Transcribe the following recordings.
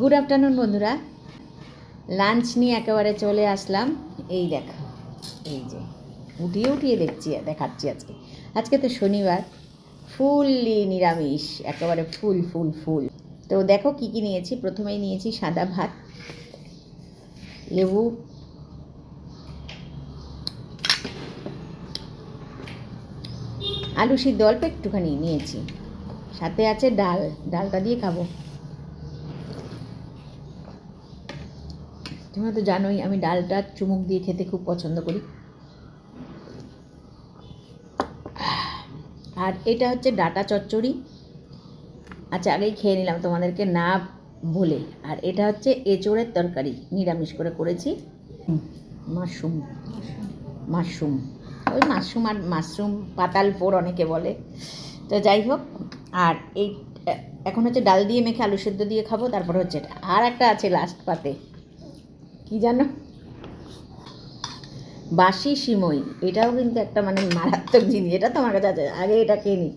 Good afternoon বন্ধুরা, lunch নিয়ে একেবারে চলে আসলাম। এই দেখো, এই যে উঠিয়ে উঠিয়ে দেখাচ্ছি আজকে। আজকে তো শনিবার, ফুললি নিরামিষ, একেবারে ফুল ফুল ফুল। তো দেখো কি কি নিয়েছি। প্রথমেই নিয়েছি সাদা ভাত, লেবু, আলু সিদ্ধ অল্প একটুখানি নিয়েছি, সাথে আছে ডাল। ডালটা দিয়ে খাবো। তোমরা তো জানোই আমি ডালটা চুমুক দিয়ে খেতে খুব পছন্দ করি। আর এটা হচ্ছে ডাটা চচ্চড়ি। আচ্ছা, আগেই খেয়ে নিলাম তোমাদেরকে না বলে। আর এটা হচ্ছে এঁচোড়ের তরকারি, নিরামিষ করে করেছি। মাশরুম মাশরুম ওই মাশরুম আর মাশরুম পাতাল পোড় অনেকে বলে। তো যাই হোক, আর এই এখন হচ্ছে ডাল দিয়ে মেখে আলু সেদ্ধ দিয়ে খাবো। তারপর হচ্ছে এটা, আর একটা আছে লাস্ট পাতে, কি জানো, বাসি সিমই। এটাও কিন্তু একটা মানে মারাত্মক জিনিস। এটা তোমার কাছে আছে, আগে এটা খেয়ে নি।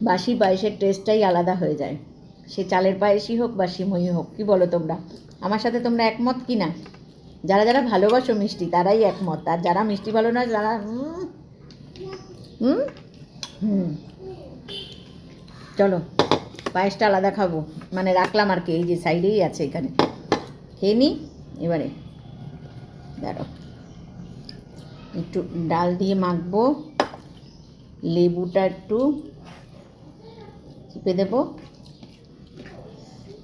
বাসি পায়েসের টেস্টটাই আলাদা হয়ে যায়, সে চালের পায়েসই হোক বা সিমই হোক। কি বলো তোমরা? আমার সাথে তোমরা একমত কি না? যারা যারা ভালোবাসো মিষ্টি তারাই একমত, আর যারা মিষ্টি ভালো না যারা চলো পায়েসটা আলাদা খাবো, মানে রাখলাম আর কি, এই যে সাইডেই আছে, এখানে খেয়ে নিই। এবারে দাঁড়াও, একটু ডাল দিয়ে মাখবো, লেবুটা একটু চিপে দেবো,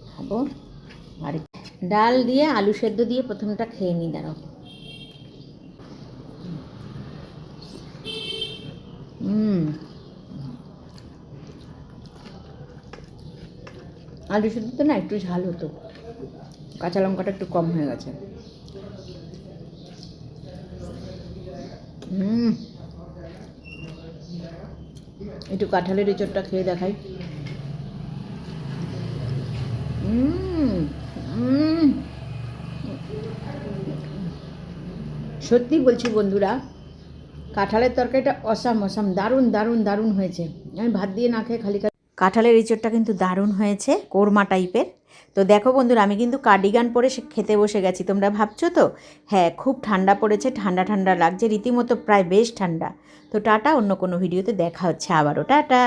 খাবো। আর ডাল দিয়ে আলু সেদ্ধ দিয়ে প্রথমটা খেয়ে নিই। দাঁড়াও, আলু সেদ্ধ তো না একটু ঝাল হতো, কাঁচা লঙ্কাটা একটু কম হয়ে গেছে। একটু কাঁঠালের এঁচোড়টা খেয়ে দেখাই। সত্যি বলছি বন্ধুরা, কাঁঠালের তরকারিটা অসাম দারুণ দারুণ দারুণ হয়েছে। আমি ভাত দিয়ে না খেয়ে খালি কাঁঠালের এঁচোড়টা কিন্তু দারুণ হয়েছে, কোরমা টাইপের। তো দেখো বন্ধুরা, আমি কিন্তু কার্ডিগান পরে খেতে বসে গেছি। তোমরা ভাবছো তো? হ্যাঁ, খুব ঠান্ডা পড়েছে, ঠান্ডা ঠান্ডা লাগছে রীতিমতো, প্রায় বেশ ঠান্ডা। তো টাটা, অন্য কোনো ভিডিওতে দেখা হচ্ছে আবারও। টাটা।